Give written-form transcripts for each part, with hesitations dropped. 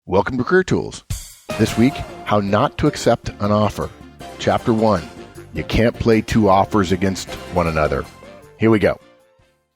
Welcome to Career Tools. This week, how not to accept an offer. Chapter 1, you can't play two offers against one another. Here we go.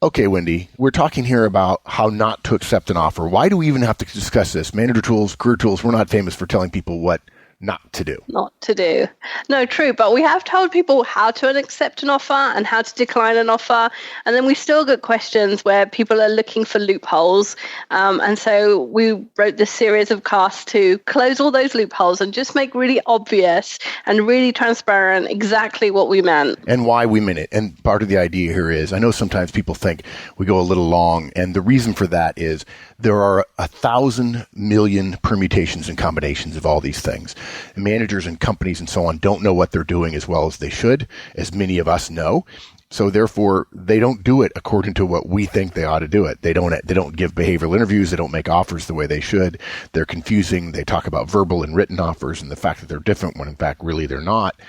Okay, Wendy, we're talking here about how not to accept an offer. Why do we even have to discuss this? Manager Tools, Career Tools, we're not famous for telling people what not to do. Not to do. No, true. But we have told people how to accept an offer and how to decline an offer. And then we still get questions where people are looking for loopholes. And so we wrote this series of casts to close all those loopholes and just make really obvious and really transparent exactly what we meant. And why we meant it. And part of the idea here is, I know sometimes people think we go a little long. And the reason for that is there are 1,000 million permutations and combinations of all these things. Managers and companies and so on don't know what they're doing as well as they should, as many of us know. So therefore, they don't do it according to what we think they ought to do it. They don't give behavioral interviews. They don't make offers the way they should. They're confusing. They talk about verbal and written offers and the fact that they're different when in fact really they're not.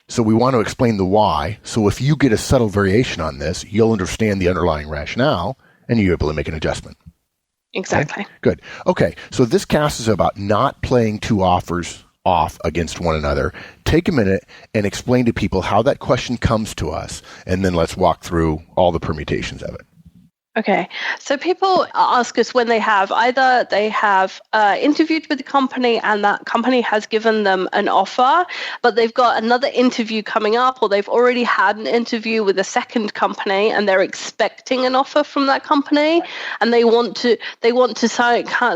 So we want to explain the why. So if you get a subtle variation on this, you'll understand the underlying rationale and you're able to make an adjustment. Exactly. Okay? Good. Okay. So this cast is about not playing two offers off against one another. Take a minute and explain to people how that question comes to us, and then let's walk through all the permutations of it. Okay, so people ask us when they have interviewed with the company and that company has given them an offer, but they've got another interview coming up, or they've already had an interview with a second company and they're expecting an offer from that company, and they want to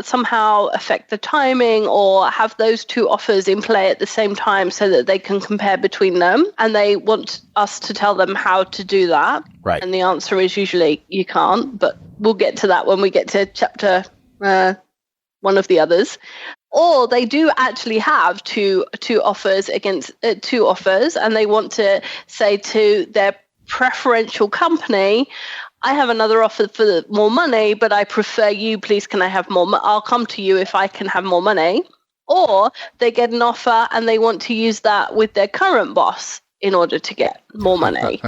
somehow affect the timing or have those two offers in play at the same time so that they can compare between them, and they want us to tell them how to do that. Right. And the answer is usually you can't, but we'll get to that when we get to chapter one of the others. Or they do actually have two offers against two offers, and they want to say to their preferential company, I have another offer for more money, but I prefer you. Please, can I have more? I'll come to you if I can have more money. Or they get an offer and they want to use that with their current boss in order to get more money.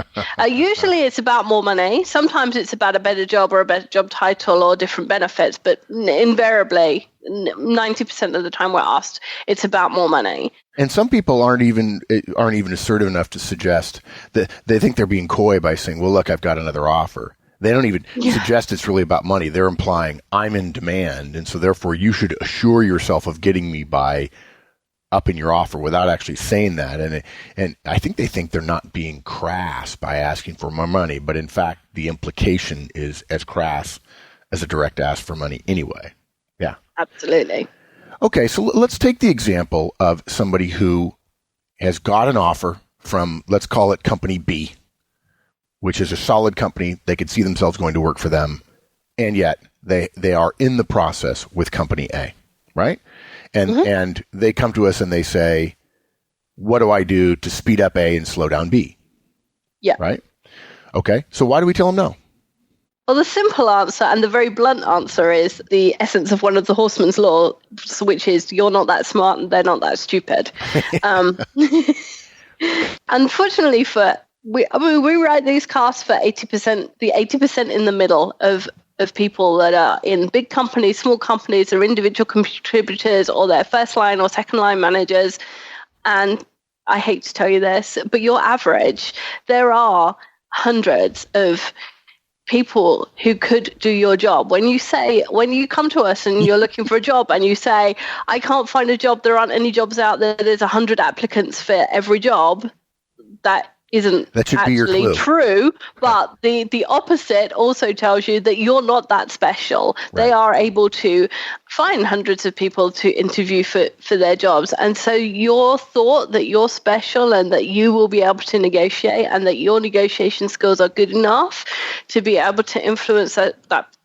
Usually it's about more money. Sometimes it's about a better job or a better job title or different benefits, but invariably, 90% of the time we're asked, it's about more money. And some people aren't even assertive enough to suggest that they think they're being coy by saying, well, look, I've got another offer. They don't even suggest it's really about money. They're implying I'm in demand, and so therefore you should assure yourself of getting me by up in your offer without actually saying that. And I think they think they're not being crass by asking for more money, but in fact, the implication is as crass as a direct ask for money anyway. Yeah. Absolutely. Okay, so let's take the example of somebody who has got an offer from, let's call it company B, which is a solid company. They could see themselves going to work for them, and yet they are in the process with company A, right? And they come to us and they say, what do I do to speed up A and slow down B? Yeah. Right? Okay. So why do we tell them no? Well, the simple answer and the very blunt answer is the essence of one of the Horseman's laws, which is you're not that smart and they're not that stupid. Unfortunately we write these casts for 80%, the 80% in the middle of people that are in big companies, small companies, or individual contributors, or their first line or second line managers. And I hate to tell you this, but your average, there are hundreds of people who could do your job. When you come to us and you're looking for a job and you say, I can't find a job, there aren't any jobs out there, there's 100 applicants for every job, that should actually true, but the opposite also tells you that you're not that special. Right. They are able to find hundreds of people to interview for their jobs. And so your thought that you're special and that you will be able to negotiate and that your negotiation skills are good enough to be able to influence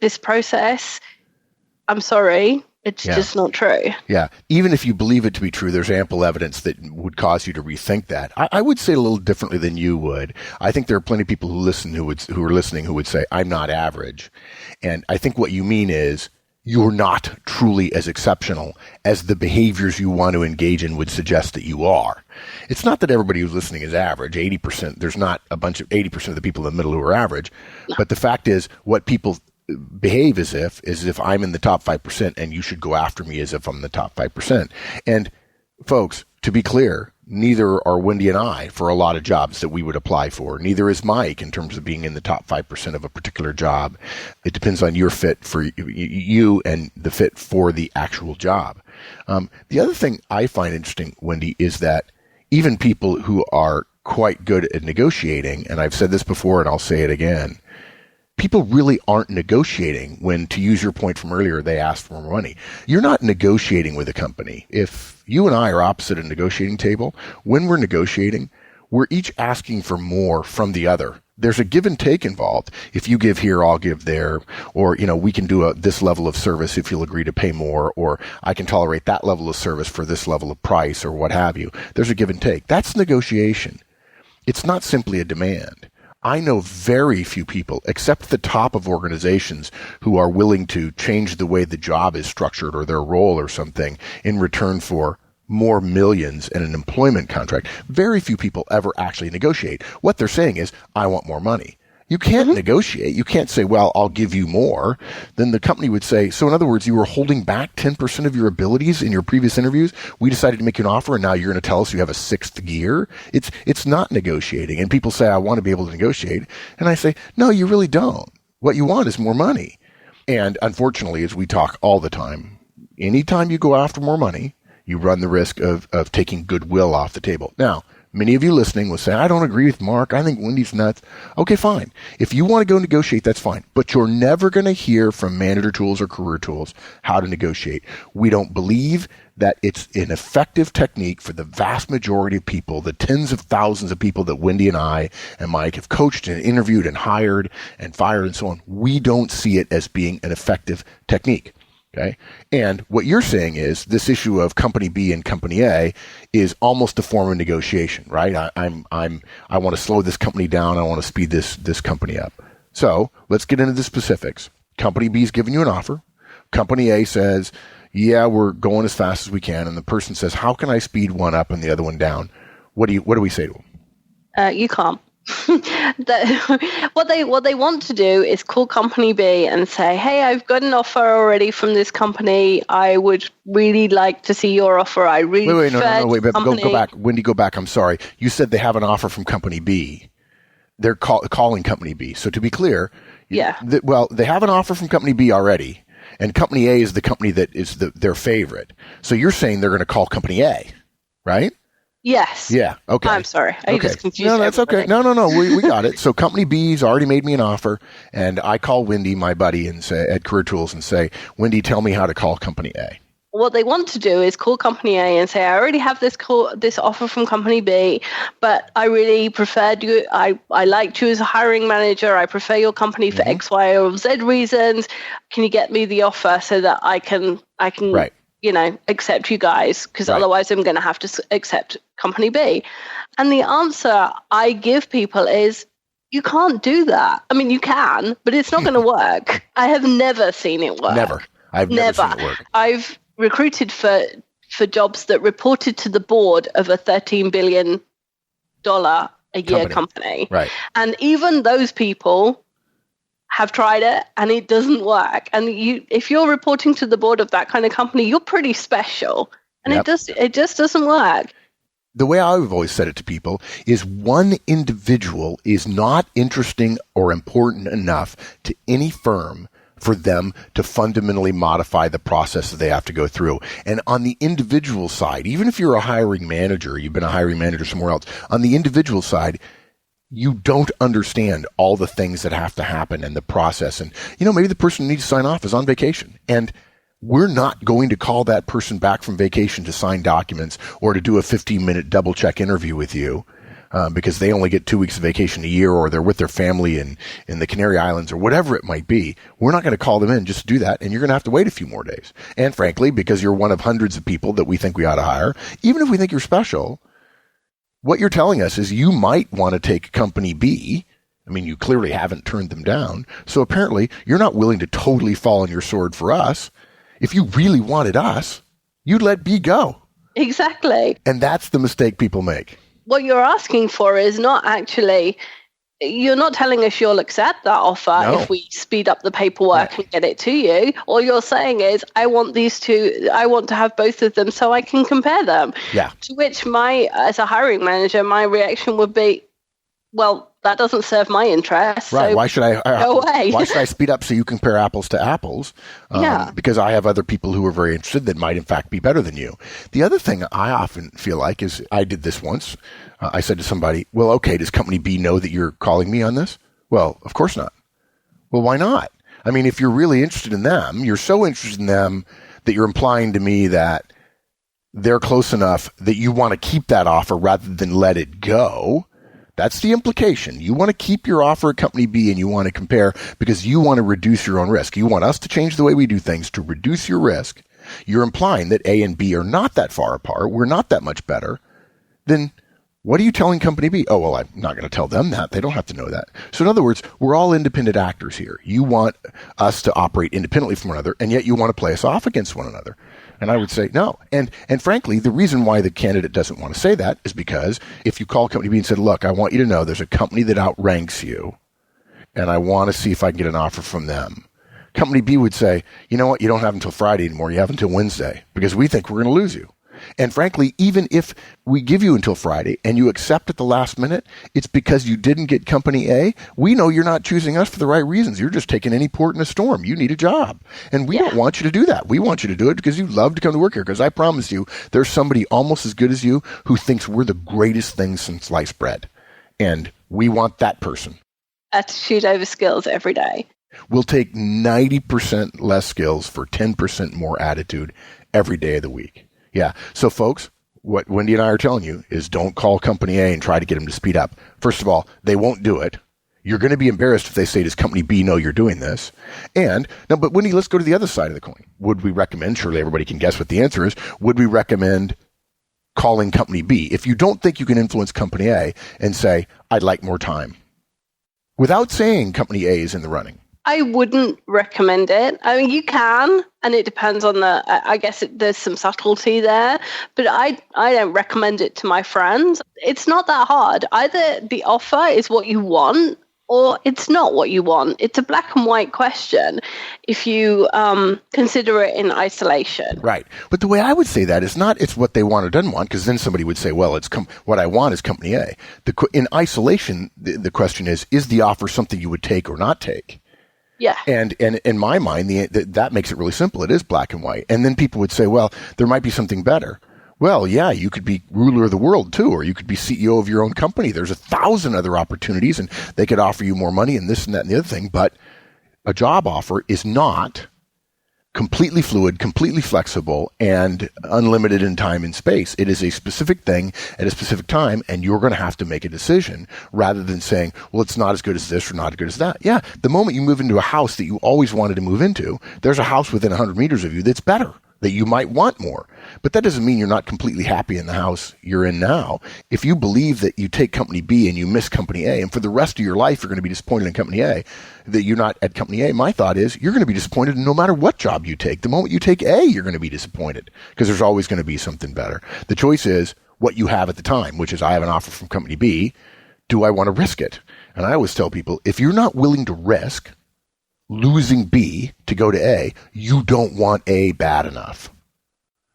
this process, I'm sorry. It's just not true. Yeah. Even if you believe it to be true, there's ample evidence that would cause you to rethink that. I would say a little differently than you would. I think there are plenty of people who are listening who would say, I'm not average. And I think what you mean is you're not truly as exceptional as the behaviors you want to engage in would suggest that you are. It's not that everybody who's listening is average. 80%, there's not a bunch of 80% of the people in the middle who are average. No. But the fact is what people behave as if I'm in the top 5% and you should go after me as if I'm the top 5%. And folks, to be clear, neither are Wendy and I for a lot of jobs that we would apply for. Neither is Mike in terms of being in the top 5% of a particular job. It depends on your fit for you and the fit for the actual job. The other thing I find interesting, Wendy, is that even people who are quite good at negotiating, and I've said this before and I'll say it again, people really aren't negotiating when, to use your point from earlier, they ask for more money. You're not negotiating with a company. If you and I are opposite a negotiating table, when we're negotiating, we're each asking for more from the other. There's a give and take involved. If you give here, I'll give there. Or, we can do this level of service if you'll agree to pay more. Or I can tolerate that level of service for this level of price or what have you. There's a give and take. That's negotiation. It's not simply a demand. I know very few people, except the top of organizations, who are willing to change the way the job is structured or their role or something in return for more millions in an employment contract. Very few people ever actually negotiate. What they're saying is, I want more money. You can't negotiate. You can't say, well, I'll give you more. Then the company would say, so in other words, you were holding back 10% of your abilities in your previous interviews. We decided to make you an offer and now you're going to tell us you have a sixth gear. It's not negotiating. And people say, I want to be able to negotiate. And I say, no, you really don't. What you want is more money. And unfortunately, as we talk all the time, anytime you go after more money, you run the risk of taking goodwill off the table. Now, many of you listening will say, I don't agree with Mark. I think Wendy's nuts. Okay, fine. If you want to go negotiate, that's fine. But you're never going to hear from Manager Tools or Career Tools how to negotiate. We don't believe that it's an effective technique for the vast majority of people, the tens of thousands of people that Wendy and I and Mike have coached and interviewed and hired and fired and so on. We don't see it as being an effective technique. Okay. And what you're saying is this issue of company B and company A is almost a form of negotiation, right? I want to slow this company down. I want to speed this company up. So let's get into the specifics. Company B is giving you an offer. Company A says, yeah, we're going as fast as we can. And the person says, how can I speed one up and the other one down? What do we say to them? You can't. What they want to do is call company B and say, hey, I've got an offer already from this company. I would really like to see your offer. I really wait, go back. Wendy, go back. I'm sorry. You said they have an offer from company B. They're calling company B. So to be clear, yeah. They have an offer from company B already, and company A is the company that is their favorite. So you're saying they're going to call company A, right? Yes. Yeah. Okay. I'm sorry. I just confused. No, that's everybody. okay. No. We got it. So company B's already made me an offer, and I call Wendy, my buddy, and say at Career Tools, and say, Wendy, tell me how to call company A. What they want to do is call company A and say, I already have this offer from company B, but I really preferred you. I liked you as a hiring manager. I prefer your company for X, Y, or Z reasons. Can you get me the offer so that I can right. Accept you guys, because right. Otherwise I'm going to have to accept company B. And the answer I give people is, you can't do that. I mean, you can, but it's not going to work. I have never seen it work. Never. I've never seen it work. I've recruited for jobs that reported to the board of a $13 billion a year company. Right. And even those people have tried it and it doesn't work. And if you're reporting to the board of that kind of company, you're pretty special. And it just doesn't work. The way I've always said it to people is one individual is not interesting or important enough to any firm for them to fundamentally modify the process that they have to go through. And on the individual side, even if you're a hiring manager, you've been a hiring manager somewhere else, on the individual side, you don't understand all the things that have to happen in the process. And, maybe the person who needs to sign off is on vacation. And we're not going to call that person back from vacation to sign documents or to do a 15-minute double-check interview with you because they only get 2 weeks of vacation a year, or they're with their family in the Canary Islands or whatever it might be. We're not going to call them in just to do that, and you're going to have to wait a few more days. And frankly, because you're one of hundreds of people that we think we ought to hire, even if we think you're special, what you're telling us is you might want to take company B. I mean, you clearly haven't turned them down. So apparently you're not willing to totally fall on your sword for us. If you really wanted us, you'd let B go. Exactly. And that's the mistake people make. What you're asking for is not actually you're not telling us you'll accept that offer if we speed up the paperwork and get it to you. All you're saying is, I want to have both of them so I can compare them. Yeah. To which as a hiring manager, my reaction would be, well, that doesn't serve my interest. Right. So why should I go away. Why should I speed up so you compare apples to apples? Because I have other people who are very interested that might in fact be better than you. The other thing I often feel like is, I did this once. I said to somebody, well, okay, does company B know that you're calling me on this? Well, of course not. Well, why not? I mean, if you're really interested in them, you're so interested in them that you're implying to me that they're close enough that you want to keep that offer rather than let it go. That's the implication. You want to keep your offer at company B and you want to compare because you want to reduce your own risk. You want us to change the way we do things to reduce your risk. You're implying that A and B are not that far apart. We're not that much better. Then what are you telling company B? Oh, well, I'm not going to tell them that. They don't have to know that. So in other words, we're all independent actors here. You want us to operate independently from one another, and yet you want to play us off against one another. And I would say no. And frankly, the reason why the candidate doesn't want to say that is because if you call company B and said, look, I want you to know there's a company that outranks you, and I want to see if I can get an offer from them. Company B would say, you know what? You don't have until Friday anymore. You have until Wednesday because we think we're going to lose you. And frankly, even if we give you until Friday and you accept at the last minute, it's because you didn't get company A. We know you're not choosing us for the right reasons. You're just taking any port in a storm. You need a job. And we don't want you to do that. We want you to do it because you love to come to work here. Because I promise you, there's somebody almost as good as you who thinks we're the greatest thing since sliced bread. And we want that person. Attitude over skills every day. We'll take 90% less skills for 10% more attitude every day of the week. Yeah. So folks, what Wendy and I are telling you is don't call company A and try to get them to speed up. First of all, they won't do it. You're going to be embarrassed if they say, does company B know you're doing this? And now, but Wendy, let's go to the other side of the coin. Would we recommend, surely everybody can guess what the answer is, would we recommend calling company B if you don't think you can influence company A and say, I'd like more time, without saying company A is in the running? I wouldn't recommend it. I mean, you can, and it depends on I guess there's some subtlety there, but I don't recommend it to my friends. It's not that hard. Either the offer is what you want or it's not what you want. It's a black and white question if you consider it in isolation. Right. But the way I would say that is not it's what they want or doesn't want, because then somebody would say, well, it's what I want is company A. In isolation, the question is the offer something you would take or not take? Yeah. And in my mind, that makes it really simple. It is black and white. And then people would say, well, there might be something better. Well, yeah, you could be ruler of the world too, or you could be CEO of your own company. There's 1,000 other opportunities and they could offer you more money and this and that and the other thing. But a job offer is not completely fluid, completely flexible, and unlimited in time and space. It is a specific thing at a specific time, and you're going to have to make a decision rather than saying, well, it's not as good as this or not as good as that. Yeah, the moment you move into a house that you always wanted to move into, there's a house within 100 meters of you that's better, that you might want more. But that doesn't mean you're not completely happy in the house you're in now. If you believe that you take company B and you miss company A, and for the rest of your life you're going to be disappointed in company A, that you're not at company A, my thought is you're going to be disappointed no matter what job you take. The moment you take A, you're going to be disappointed because there's always going to be something better. The choice is what you have at the time, which is I have an offer from company B. Do I want to risk it? And I always tell people, if you're not willing to risk losing B to go to A, you don't want A bad enough.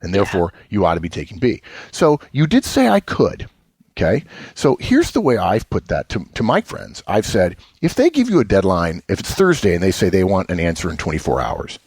And therefore, you ought to be taking B. So you did say I could. Okay. So here's the way I've put that to my friends. I've said, if they give you a deadline, if it's Thursday and they say they want an answer in 24 hours,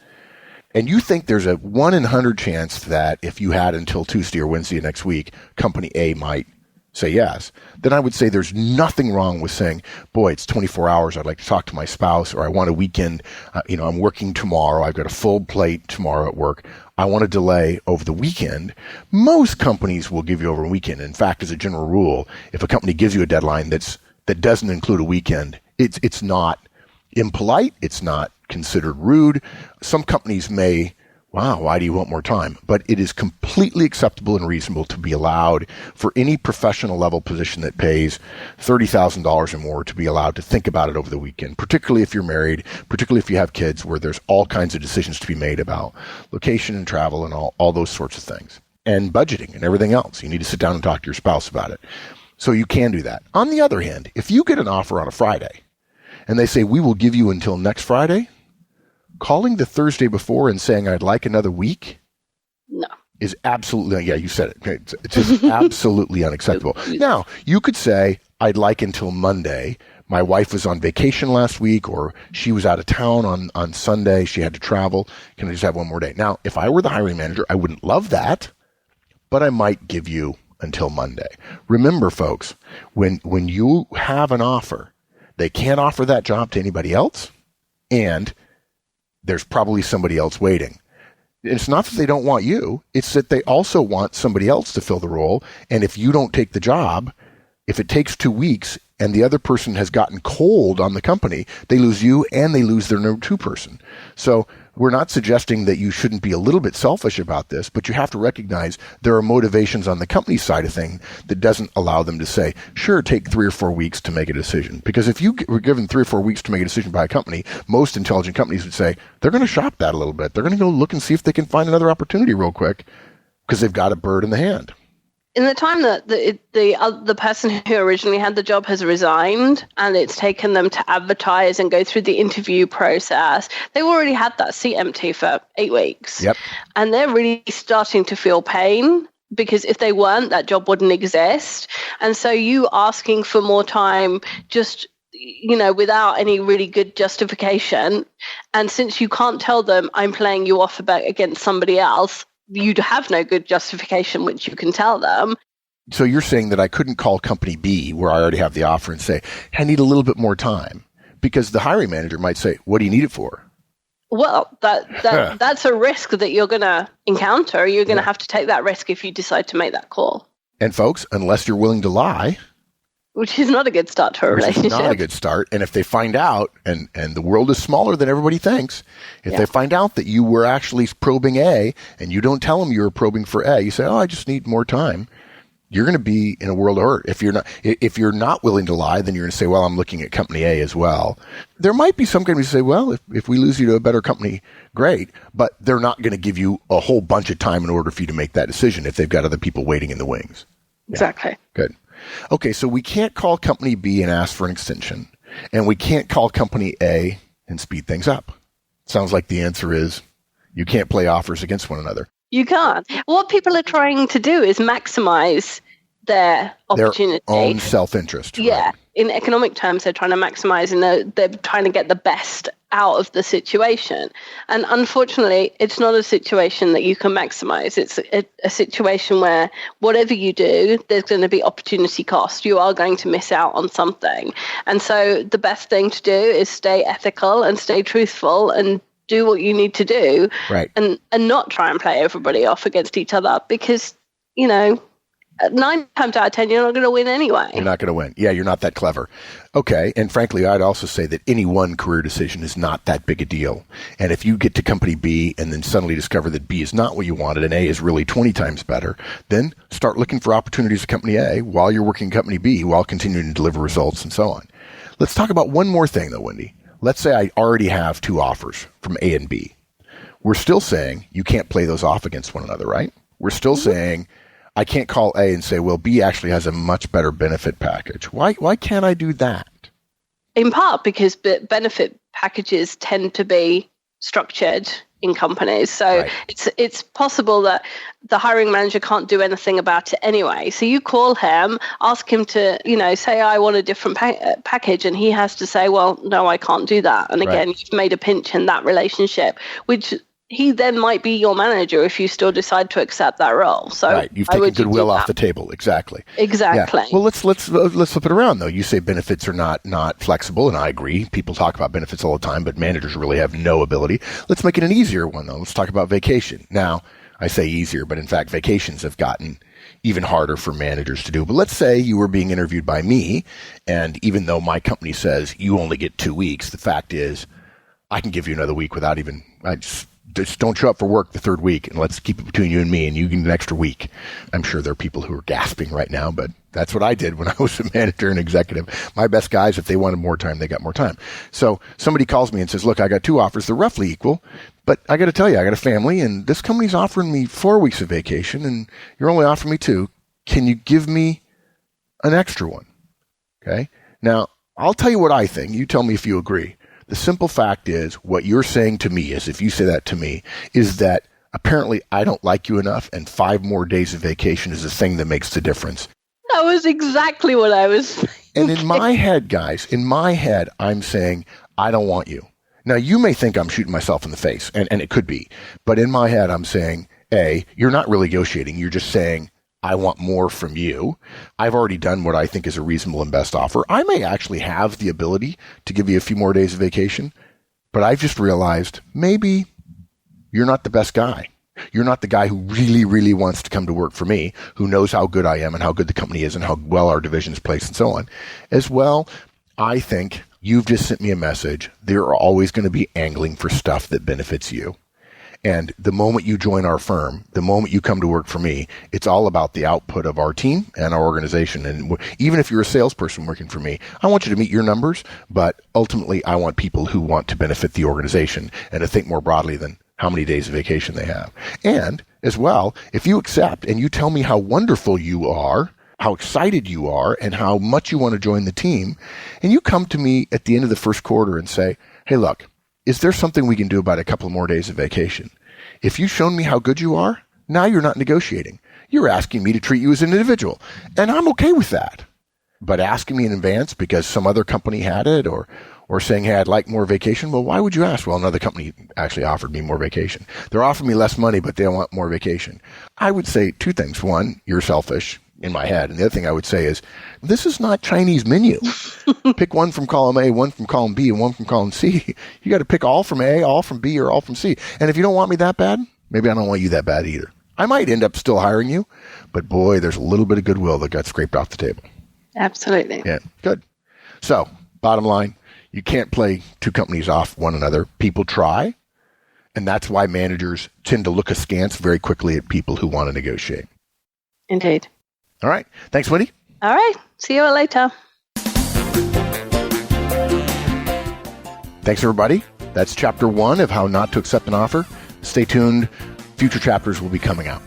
and you think there's a 1 in 100 chance that if you had until Tuesday or Wednesday next week, company A might say yes, then I would say there's nothing wrong with saying, boy, it's 24 hours. I'd like to talk to my spouse, or I want a weekend. I'm working tomorrow. I've got a full plate tomorrow at work. I want to delay over the weekend. Most companies will give you over a weekend. In fact, as a general rule, if a company gives you a deadline that doesn't include a weekend, it's not impolite. It's not considered rude. Some companies may, wow, why do you want more time? But it is completely acceptable and reasonable to be allowed for any professional level position that pays $30,000 or more to be allowed to think about it over the weekend, particularly if you're married, particularly if you have kids, where there's all kinds of decisions to be made about location and travel and all those sorts of things, and budgeting and everything else. You need to sit down and talk to your spouse about it. So you can do that. On the other hand, if you get an offer on a Friday and they say, we will give you until next Friday, calling the Thursday before and saying, I'd like another week No. is absolutely, you said it. It's just absolutely unacceptable. Now, you could say, I'd like until Monday. My wife was on vacation last week, or she was out of town on Sunday. She had to travel. Can I just have one more day? Now, if I were the hiring manager, I wouldn't love that, but I might give you until Monday. Remember, folks, when you have an offer, they can't offer that job to anybody else, and there's probably somebody else waiting. It's not that they don't want you. It's that they also want somebody else to fill the role. And if you don't take the job, if it takes 2 weeks and the other person has gotten cold on the company, they lose you and they lose their number 2 person. So we're not suggesting that you shouldn't be a little bit selfish about this, but you have to recognize there are motivations on the company side of things that doesn't allow them to say, sure, take 3 or 4 weeks to make a decision. Because if you were given 3 or 4 weeks to make a decision by a company, most intelligent companies would say, they're going to shop that a little bit. They're going to go look and see if they can find another opportunity real quick because they've got a bird in the hand. In the time that the person who originally had the job has resigned and it's taken them to advertise and go through the interview process, they've already had that seat empty for 8 weeks. Yep. And they're really starting to feel pain because if they weren't, that job wouldn't exist. And so you asking for more time just without any really good justification. And since you can't tell them I'm playing you off against somebody else, you'd have no good justification, which you can tell them. So you're saying that I couldn't call company B, where I already have the offer, and say, hey, I need a little bit more time, because the hiring manager might say, what do you need it for? Well, that's a risk that you're going to encounter. You're going to have to take that risk if you decide to make that call. And folks, unless you're willing to lie, which is not a good start to a relationship. Not a good start. And if they find out, and the world is smaller than everybody thinks, if they find out that you were actually probing A and you don't tell them you were probing for A, you say, oh, I just need more time, you're going to be in a world of hurt. If you're not willing to lie, then you're going to say, well, I'm looking at company A as well. There might be some companies who say, well, if we lose you to a better company, great, but they're not going to give you a whole bunch of time in order for you to make that decision if they've got other people waiting in the wings. Exactly. Yeah. Good. Okay, so we can't call company B and ask for an extension, and we can't call company A and speed things up. Sounds like the answer is you can't play offers against one another. You can't. What people are trying to do is maximize their opportunity. Their own self-interest. Yeah. Right. In economic terms, they're trying to maximize and they're trying to get the best out of the situation. And unfortunately, it's not a situation that you can maximize. It's a situation where whatever you do, there's going to be opportunity cost. You are going to miss out on something. And so the best thing to do is stay ethical and stay truthful and do what you need to do. Right. And not try and play everybody off against each other because, 9 times out of 10, you're not going to win anyway. You're not going to win. Yeah, you're not that clever. Okay, and frankly, I'd also say that any one career decision is not that big a deal. And if you get to company B and then suddenly discover that B is not what you wanted and A is really 20 times better, then start looking for opportunities at company A while you're working at company B while continuing to deliver results and so on. Let's talk about one more thing, though, Wendy. Let's say I already have 2 offers from A and B. We're still saying you can't play those off against one another, right? We're still saying I can't call A and say, well, B actually has a much better benefit package. Why can't I do that? In part because benefit packages tend to be structured in companies. So it's possible that the hiring manager can't do anything about it anyway. So you call him, ask him to, say, I want a different package. And he has to say, well, no, I can't do that. And again, you've made a pinch in that relationship, which he then might be your manager if you still decide to accept that role. So you've taken goodwill off the table. Exactly. Yeah. Well, let's flip it around though. You say benefits are not flexible, and I agree. People talk about benefits all the time, but managers really have no ability. Let's make it an easier one though. Let's talk about vacation. Now, I say easier, but in fact, vacations have gotten even harder for managers to do. But let's say you were being interviewed by me, and even though my company says you only get 2 weeks, the fact is I can give you another week without even just don't show up for work the 3rd week, and let's keep it between you and me, and you get an extra week. I'm sure there are people who are gasping right now, but that's what I did when I was a manager and executive. My best guys, if they wanted more time, they got more time. So somebody calls me and says, look, I got 2 offers. They're roughly equal, but I got to tell you, I got a family, and this company's offering me 4 weeks of vacation, and you're only offering me 2. Can you give me an extra one. Okay. Now, I'll tell you what I think. You tell me if you agree. The simple fact is, what you're saying to me is, if you say that to me, is that apparently I don't like you enough, and 5 more days of vacation is the thing that makes the difference. That was exactly what I was thinking. And in my head, guys, I'm saying, I don't want you. Now, you may think I'm shooting myself in the face, and it could be. But in my head, I'm saying, A, you're not really negotiating. You're just saying, I want more from you. I've already done what I think is a reasonable and best offer. I may actually have the ability to give you a few more days of vacation, but I've just realized maybe you're not the best guy. You're not the guy who really, really wants to come to work for me, who knows how good I am and how good the company is and how well our division is placed and so on. As well, I think you've just sent me a message. They're always going to be angling for stuff that benefits you. And the moment you join our firm, the moment you come to work for me, it's all about the output of our team and our organization. And even if you're a salesperson working for me, I want you to meet your numbers, but ultimately I want people who want to benefit the organization and to think more broadly than how many days of vacation they have. And as well, if you accept and you tell me how wonderful you are, how excited you are, and how much you want to join the team, and you come to me at the end of the first quarter and say, hey, look, is there something we can do about a couple more days of vacation? If you've shown me how good you are, now you're not negotiating. You're asking me to treat you as an individual. And I'm okay with that. But asking me in advance because some other company had it or saying, hey, I'd like more vacation. Well, why would you ask? Well, another company actually offered me more vacation. They're offering me less money, but they want more vacation. I would say 2 things. One, you're selfish in my head. And the other thing I would say is, this is not Chinese menu. Pick one from column A, one from column B, and one from column C. You got to pick all from A, all from B, or all from C. And if you don't want me that bad, maybe I don't want you that bad either. I might end up still hiring you, but boy, there's a little bit of goodwill that got scraped off the table. Absolutely. Yeah, good. So, bottom line, you can't play 2 companies off one another. People try, and that's why managers tend to look askance very quickly at people who want to negotiate. Indeed. All right. Thanks, Wendy. All right. See you later. Thanks, everybody. That's chapter 1 of How Not to Accept an Offer. Stay tuned. Future chapters will be coming out.